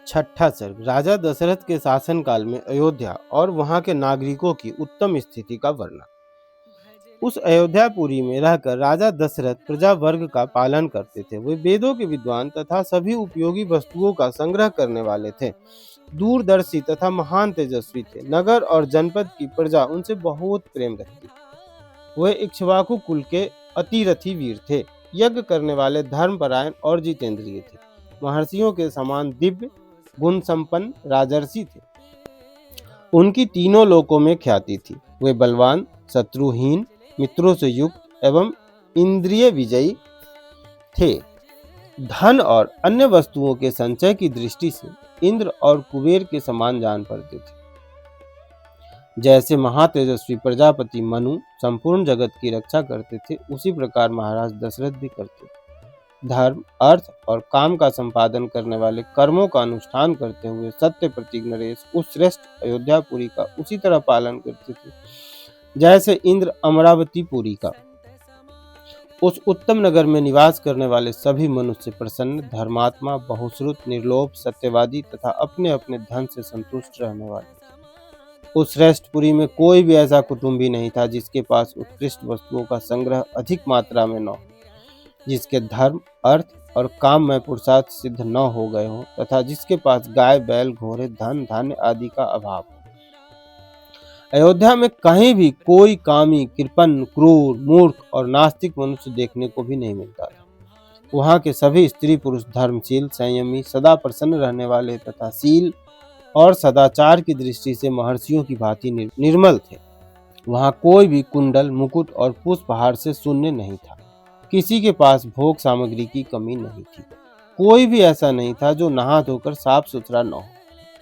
छठा सर्ग राजा दशरथ के शासनकाल में अयोध्या और वहां के नागरिकों की उत्तम स्थिति का वर्णन। उस अयोध्यापुरी में रहकर राजा दशरथ प्रजा वर्ग का पालन करते थे। वे वेदों के विद्वान तथा सभी उपयोगी वस्तुओं का संग्रह करने वाले थे। दूरदर्शी तथा महान तेजस्वी थे। नगर और जनपद की प्रजा उनसे बहुत प्रेम रखती थी। वे इक्ष्वाकु कुल के अतिरथी वीर थे। यज्ञ करने वाले धर्मपरायण और जितेंद्रिय थे। महर्षियों के समान दिव्य गुण संपन्न राजर्षि थे। उनकी तीनों लोकों में ख्याति थी। वे बलवान, शत्रुहीन, मित्रों से युक्त एवं इंद्रिय विजयी थे। धन और अन्य वस्तुओं के संचय की दृष्टि से इंद्र और कुबेर के समान जान पड़ते थे। जैसे महातेजस्वी प्रजापति मनु संपूर्ण जगत की रक्षा करते थे, उसी प्रकार महाराज दशरथ भी करते थे। धर्म, अर्थ और काम का संपादन करने वाले कर्मों का अनुष्ठान करते हुए सत्य प्रतीक नरेश उस श्रेष्ठ अयोध्यापुरी का उसी तरह पालन करते थे जैसे इंद्र अमरावतीपुरी का। उस उत्तम नगर में निवास करने वाले सभी मनुष्य प्रसन्न, धर्मात्मा, बहुश्रुत, निर्लोभ, सत्यवादी तथा अपने अपने धन से संतुष्ट रहने वाले थे। उस श्रेष्ठपुरी में कोई भी ऐसा कुटुंबी नहीं था जिसके पास उत्कृष्ट वस्तुओं का संग्रह अधिक मात्रा में न हो, जिसके धर्म, अर्थ और काम में पुरुषार्थ सिद्ध न हो गए हो तथा जिसके पास गाय, बैल, घोड़े, धन, धान्य आदि का अभाव हो। अयोध्या में कहीं भी कोई कामी, कृपण, क्रूर, मूर्ख और नास्तिक मनुष्य देखने को भी नहीं मिलता था। वहां के सभी स्त्री पुरुष धर्मशील, संयमी, सदा प्रसन्न रहने वाले तथा शील और सदाचार की दृष्टि से महर्षियों की भांति निर्मल थे। वहां कोई भी कुंडल, मुकुट और पुष्पहार से शून्य नहीं था। किसी के पास भोग सामग्री की कमी नहीं थी। कोई भी ऐसा नहीं था जो नहा धोकर साफ सुथरा न हो,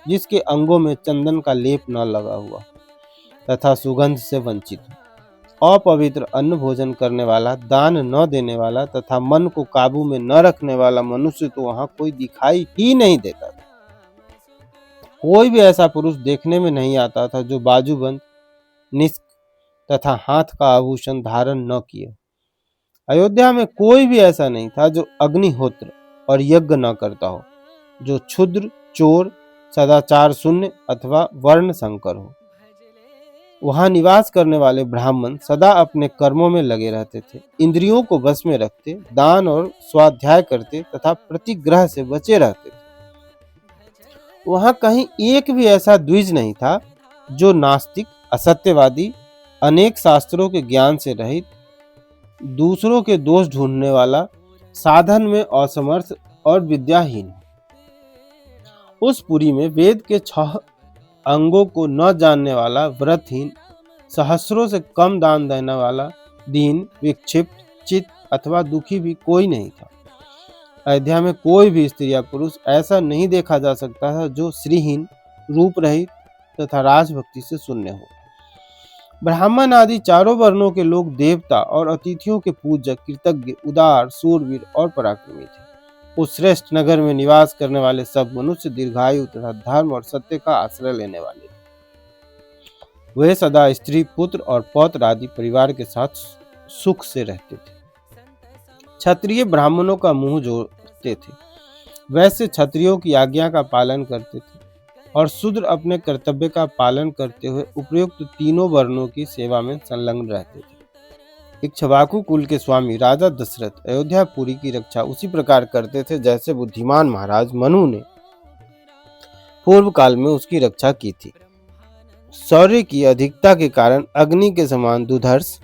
जिसके अंगों में चंदन का लेप न लगा हुआ तथा सुगंध से वंचित हो। अपवित्र अन्न भोजन करने वाला, दान न देने वाला तथा मन को काबू में न रखने वाला मनुष्य तो वहां कोई दिखाई ही नहीं देता था। कोई भी ऐसा पुरुष देखने में नहीं आता था जो बाजूबंद, निष्क तथा हाथ का आभूषण धारण न किए। अयोध्या में कोई भी ऐसा नहीं था जो अग्निहोत्र और यज्ञ न करता हो, जो क्षुद्र, चोर, सदाचार शून्य अथवा वर्ण संकर हो। वहां निवास करने वाले ब्राह्मण सदा अपने कर्मों में लगे रहते थे, इंद्रियों को वश में रखते, दान और स्वाध्याय करते तथा प्रतिग्रह से बचे रहते थे। वहां कहीं एक भी ऐसा द्विज नहीं था जो नास्तिक, असत्यवादी, अनेक शास्त्रों के ज्ञान से रहित, दूसरों के दोष ढूंढने वाला, साधन में असमर्थ और विद्याहीन। उस पुरी में वेद के 6 अंगों को न जानने वाला, व्रतहीन, सहस्रों से कम दान देने वाला, दीन, विक्षिप्त, चित्त अथवा दुखी भी कोई नहीं था। अयोध्या में कोई भी स्त्री या पुरुष ऐसा नहीं देखा जा सकता था जो श्रीहीन, रूप रहित तथा राजभक्ति से शून्य हो। ब्राह्मण आदि चारों वर्णों के लोग देवता और अतिथियों के पूजक, कृतज्ञ, उदार, सूरवीर और पराक्रमी थे। उस श्रेष्ठ नगर में निवास करने वाले सब मनुष्य दीर्घायु तथा धर्म और सत्य का आश्रय लेने वाले थे। वे सदा स्त्री, पुत्र और पौत्र आदि परिवार के साथ सुख से रहते थे। क्षत्रिय ब्राह्मणों का मुंह जोड़ते थे, वैसे क्षत्रियों की आज्ञा का पालन करते थे और शूद्र अपने कर्तव्य का पालन करते हुए उपयुक्त तीनों वर्णों की सेवा में संलग्न रहते थे। इक्ष्वाकु कुल के स्वामी राजा दशरथ अयोध्यापुरी की रक्षा उसी प्रकार करते थे जैसे बुद्धिमान महाराज मनु ने पूर्व काल में उसकी रक्षा की थी। शौर्य की अधिकता के कारण अग्नि के समान दुधर्ष,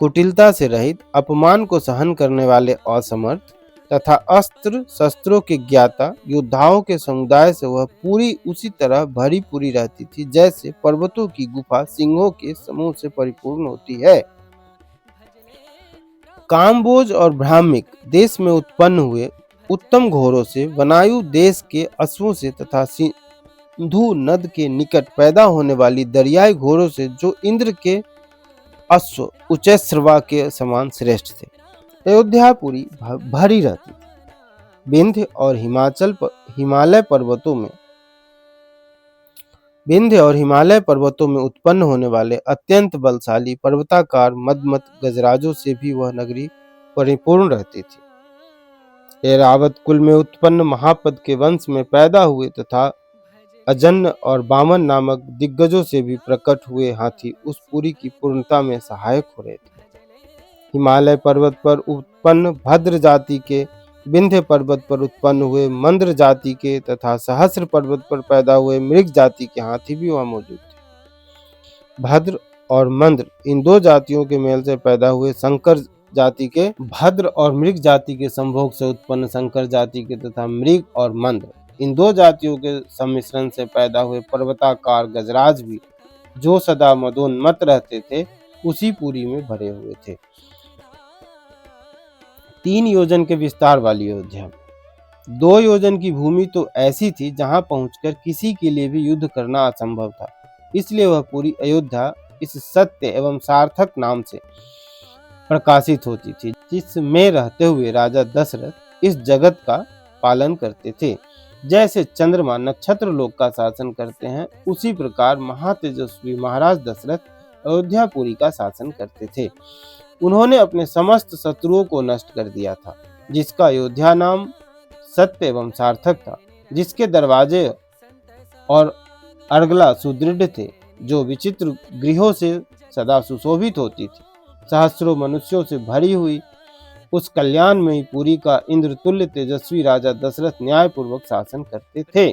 कुटिलता से रहित, अपमान को सहन करने वाले असमर्थ तथा अस्त्र शस्त्रों के ज्ञाता योद्धाओं के समुदाय से वह पूरी उसी तरह भरी पूरी रहती थी जैसे पर्वतों की गुफा सिंहों के समूह से परिपूर्ण होती है। काम्बोज और ब्राह्मिक देश में उत्पन्न हुए उत्तम घोड़ों से, वनायु देश के अश्वों से तथा सिंधु नद के निकट पैदा होने वाली दरियाई घोड़ों से जो इंद्र के अश्व उच्चैश्रवा के समान श्रेष्ठ थे। अयोध्यापुरी भरी रहती थी। विंध्य और हिमालय पर्वतों में उत्पन्न होने वाले अत्यंत बलशाली पर्वताकार मदमत गजराजों से भी वह नगरी परिपूर्ण रहती थी। ऐरावत कुल में उत्पन्न महापद के वंश में पैदा हुए तथा अजन्य और वामन नामक दिग्गजों से भी प्रकट हुए हाथी उस पुरी की पूर्णता में सहायक हो रहे थे। हिमालय पर्वत पर उत्पन्न भद्र जाति के, विंध्य पर्वत पर उत्पन्न हुए मंद्र जाति के तथा सहस्र पर्वत पर पैदा हुए मृग जाति के हाथी भी वहां मौजूद थे। भद्र और मंद्र इन दो जातियों के मेल से पैदा हुए संकर जाति के, भद्र और मृग जाति के संभोग से उत्पन्न संकर जाति के तथा मृग और मंद्र इन दो जातियों के सम्मिश्रण से पैदा हुए पर्वताकार गजराज भी, जो सदा मदोन्मत्त रहते थे, उसी पुरी में भरे हुए थे। 3 योजन के विस्तार वाली अयोध्या। 2 योजन की भूमि तो ऐसी थी जहां पहुंचकर किसी के लिए भी युद्ध करना असंभव था। इसलिए वह पूरी अयोध्या इस सत्य एवं सार्थक नाम से प्रकाशित होती थी, जिसमें रहते हुए राजा दशरथ इस जगत का पालन करते थे। जैसे चंद्रमा नक्षत्र लोक का शासन करते हैं, उसी प्रकार महातेजस्वी महाराज दशरथ अयोध्यापुरी का शासन करते थे। उन्होंने अपने समस्त शत्रुओं को नष्ट कर दिया था, जिसका अयोध्या नाम सत्य एवं सार्थक था, जिसके दरवाजे और अर्गला सुदृढ़ थे, जो विचित्र गृहों से सदा सुशोभित होती थी, सहस्रों मनुष्यों से भरी हुई उस कल्याणमयी पुरी का इंद्रतुल्य तेजस्वी राजा दशरथ न्यायपूर्वक शासन करते थे।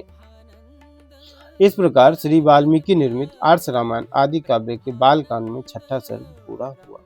इस प्रकार श्री वाल्मीकि निर्मित आर्ष रामायण आदि काव्य के बालकांड में 6ठा सर्ग पूरा हुआ।